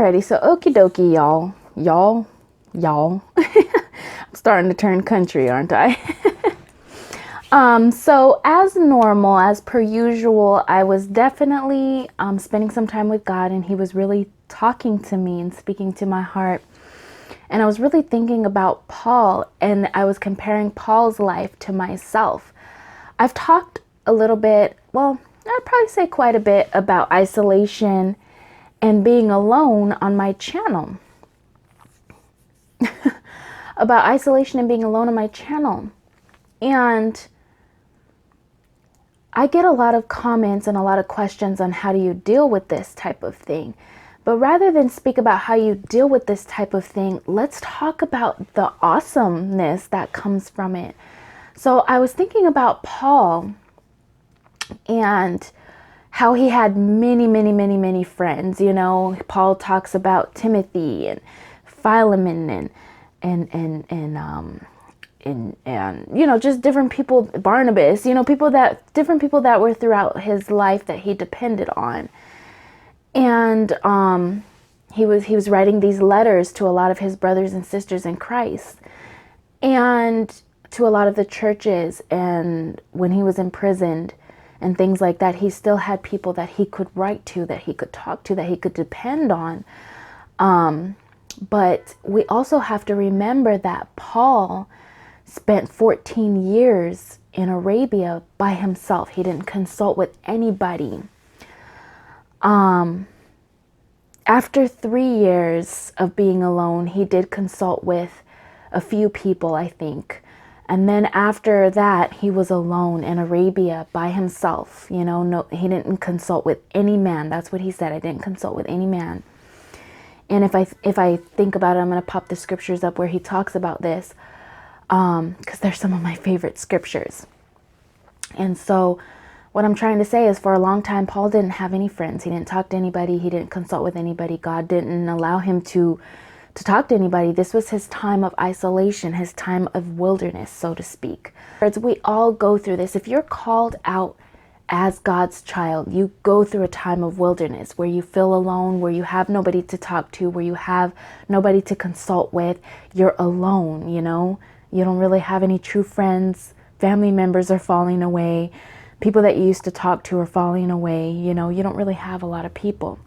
Alrighty, so okie dokie, y'all. I'm starting to turn country, aren't I? So as normal, as per usual, I was definitely spending some time with God, and he was really talking to me and speaking to my heart. And I was really thinking about Paul, and I was comparing Paul's life to myself. I've talked a little bit, well, I'd probably say quite a bit about isolation and being alone on my channel. About isolation and being alone on my channel. And I get a lot of comments and a lot of questions on how do you deal with this type of thing. But rather than speak about how you deal with this type of thing, let's talk about the awesomeness that comes from it. So I was thinking about Paul and how he had many friends. You know, Paul talks about Timothy and Philemon and you know, just different people, Barnabas, you know, different people that were throughout his life that he depended on. And he was writing these letters to a lot of his brothers and sisters in Christ, and to a lot of the churches. And when he was imprisoned and things like that, he still had people that he could write to, that he could talk to, that he could depend on. But we also have to remember that Paul spent 14 years in Arabia by himself. He didn't consult with anybody. After 3 years of being alone, he did consult with a few people, I think. And then after that, he was alone in Arabia by himself. You know, no, he didn't consult with any man. That's what he said. I didn't consult with any man. And if I think about it, I'm going to pop the scriptures up where he talks about this, because they're some of my favorite scriptures. And so what I'm trying to say is, for a long time, Paul didn't have any friends. He didn't talk to anybody. He didn't consult with anybody. God didn't allow him to talk to anybody. This was his time of isolation, his time of wilderness, so to speak. We all go through this. If you're called out as God's child, you go through a time of wilderness where you feel alone, where you have nobody to talk to, where you have nobody to consult with. You're alone, you know. You don't really have any true friends. Family members are falling away. People that you used to talk to are falling away. You know, you don't really have a lot of people.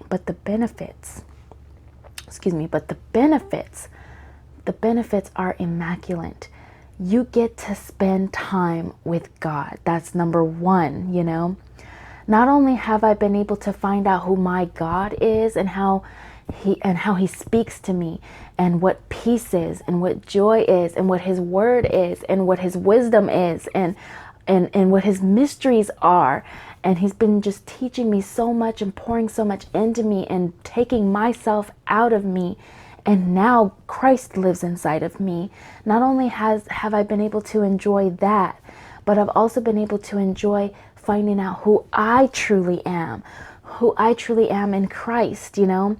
But the benefits are immaculate. You get to spend time with God. That's number one, you know. Not only have I been able to find out who my God is and how he speaks to me, and what peace is, and what joy is, and what his word is, and what his wisdom is, and what his mysteries are. And he's been just teaching me so much and pouring so much into me and taking myself out of me. And now Christ lives inside of me. Not only have I been able to enjoy that, but I've also been able to enjoy finding out who I truly am in Christ, you know.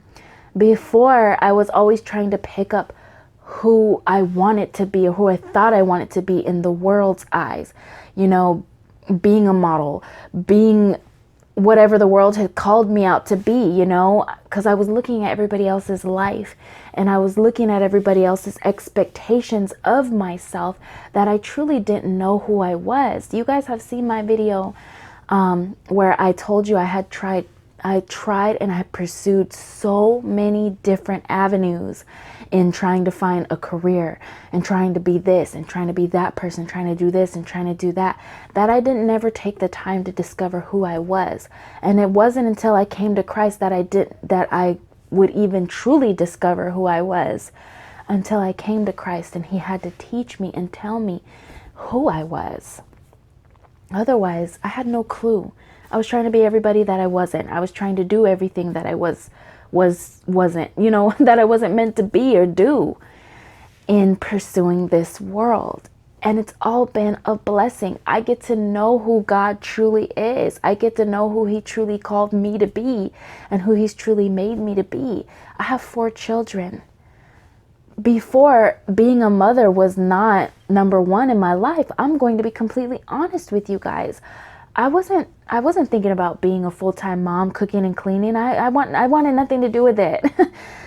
Before, I was always trying to pick up who I wanted to be, or who I thought I wanted to be in the world's eyes. You know, being a model, being whatever the world had called me out to be, you know, because I was looking at everybody else's life, and I was looking at everybody else's expectations of myself, that I truly didn't know who I was. You guys have seen my video where I told you I tried and I pursued so many different avenues in trying to find a career, and trying to be this, and trying to be that person, trying to do this and trying to do that, that I didn't never take the time to discover who I was. And it wasn't until I came to Christ that I would even truly discover who I was, until I came to Christ and he had to teach me and tell me who I was. Otherwise, I had no clue. I was trying to be everybody that I wasn't. I was trying to do everything that I wasn't, you know, that I wasn't meant to be or do in pursuing this world. And it's all been a blessing. I get to know who God truly is. I get to know who he truly called me to be, and who he's truly made me to be. I have 4 children. Before, being a mother was not number one in my life. I'm going to be completely honest with you guys. I wasn't thinking about being a full-time mom, cooking and cleaning. I wanted nothing to do with it.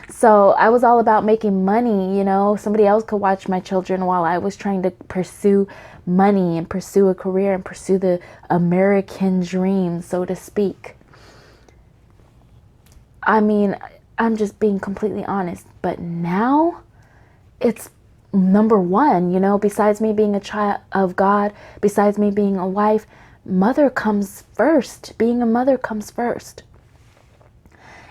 So I was all about making money, somebody else could watch my children while I was trying to pursue money and pursue a career and pursue the American dream, so to speak. I mean, I'm just being completely honest, but now it's number one, besides me being a child of God, besides me being a wife, mother comes first. Being a mother comes first.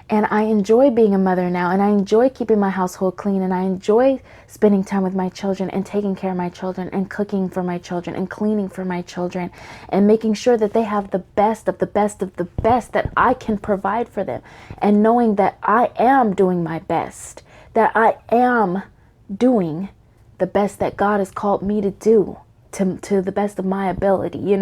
And I enjoy being a mother now, and I enjoy keeping my household clean, and I enjoy spending time with my children and taking care of my children and cooking for my children and cleaning for my children and making sure that they have the best of the best of the best that I can provide for them, and knowing that I am doing my best, that I am doing the best that God has called me to do to the best of my ability,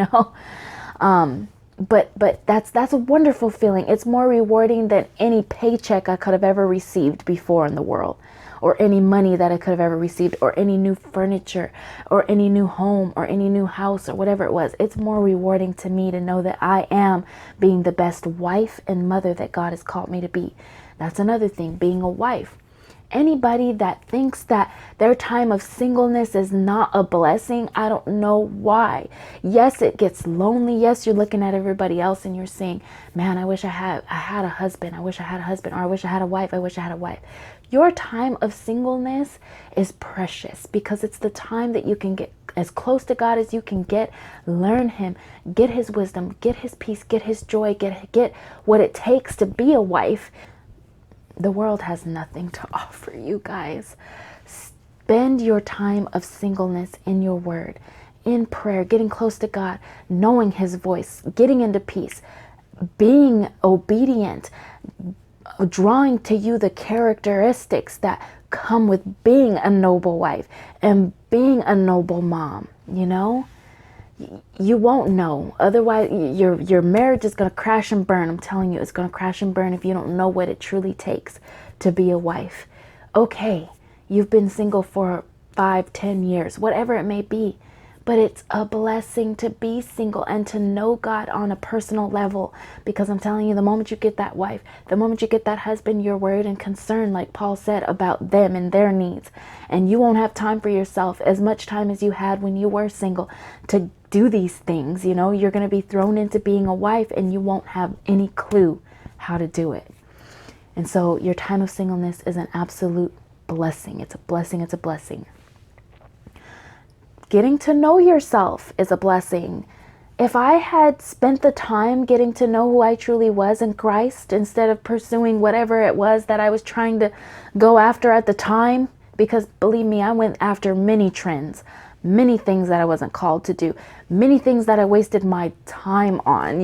But that's a wonderful feeling. It's more rewarding than any paycheck I could have ever received before in the world, or any money that I could have ever received, or any new furniture, or any new home, or any new house, or whatever it was. It's more rewarding to me to know that I am being the best wife and mother that God has called me to be. That's another thing, being a wife. Anybody that thinks that their time of singleness is not a blessing, I don't know why. Yes, it gets lonely. Yes, you're looking at everybody else and you're saying, man, I wish I had a husband. I wish I had a husband. Or I wish I had a wife. I wish I had a wife. Your time of singleness is precious because it's the time that you can get as close to God as you can get, learn Him, get His wisdom, get His peace, get His joy, get what it takes to be a wife. The world has nothing to offer you guys. Spend your time of singleness in your word, in prayer, getting close to God, knowing His voice, getting into peace, being obedient, drawing to you the characteristics that come with being a noble wife and being a noble mom, You won't know. Otherwise, your marriage is going to crash and burn. I'm telling you, it's going to crash and burn if you don't know what it truly takes to be a wife. Okay, you've been single for 5-10 years, whatever it may be. But it's a blessing to be single and to know God on a personal level. Because I'm telling you, the moment you get that wife, the moment you get that husband, you're worried and concerned, like Paul said, about them and their needs. And you won't have time for yourself, as much time as you had when you were single, to do these things. You're going to be thrown into being a wife and you won't have any clue how to do it. And so your time of singleness is an absolute blessing. It's a blessing. It's a blessing. Getting to know yourself is a blessing. If I had spent the time getting to know who I truly was in Christ instead of pursuing whatever it was that I was trying to go after at the time, because believe me, I went after many trends, many things that I wasn't called to do, many things that I wasted my time on,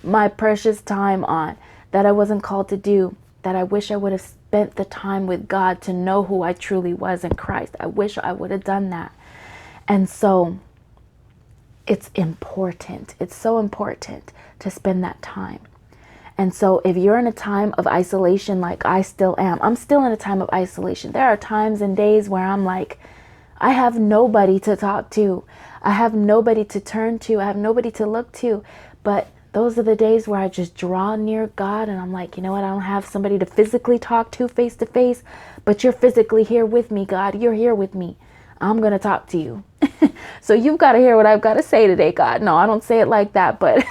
my precious time on, that I wasn't called to do, that I wish I would have spent the time with God to know who I truly was in Christ. I wish I would have done that. And so it's important. It's so important to spend that time. And so if you're in a time of isolation, like I still am, I'm still in a time of isolation. There are times and days where I'm like, I have nobody to talk to. I have nobody to turn to. I have nobody to look to. But those are the days where I just draw near God and I'm like, you know what? I don't have somebody to physically talk to face, but you're physically here with me, God. You're here with me. I'm going to talk to you. So you've got to hear what I've got to say today, God. No, I don't say it like that, but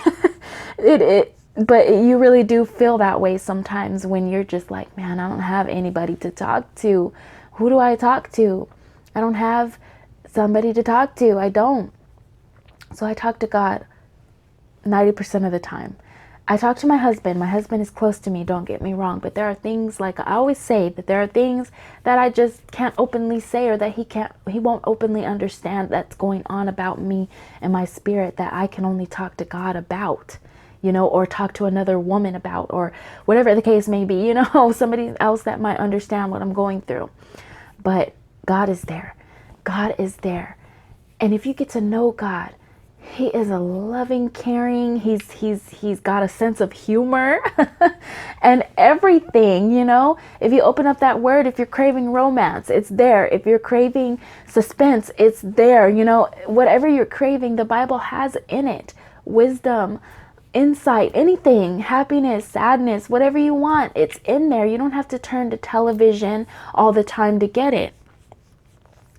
but you really do feel that way sometimes when you're just like, man, I don't have anybody to talk to. Who do I talk to? I don't have somebody to talk to. I don't. So I talk to God 90% of the time. I talk to my husband. My husband is close to me, don't get me wrong. But there are things, like I always say, that there are things that I just can't openly say, or that he won't openly understand that's going on about me and my spirit, that I can only talk to God about, or talk to another woman about, or whatever the case may be, somebody else that might understand what I'm going through. But God is there. God is there. And if you get to know God, He is a loving, caring, he's got a sense of humor and everything, If you open up that word, if you're craving romance, it's there. If you're craving suspense, it's there, Whatever you're craving, the Bible has in it. wisdom, insight, anything, happiness, sadness, whatever you want. It's in there. You don't have to turn to television all the time to get it.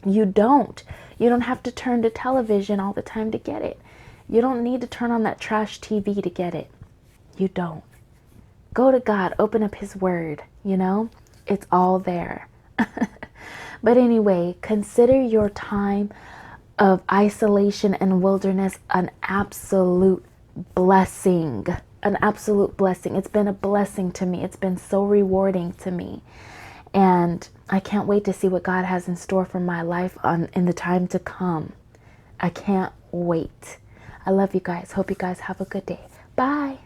You don't. You don't have to turn to television all the time to get it. You don't need to turn on that trash TV to get it. You don't. Go to God, open up his word, you know? It's all there. But anyway, consider your time of isolation and wilderness an absolute blessing. An absolute blessing. It's been a blessing to me. It's been so rewarding to me. And I can't wait to see what God has in store for my life in the time to come. I can't wait. I love you guys. Hope you guys have a good day. Bye.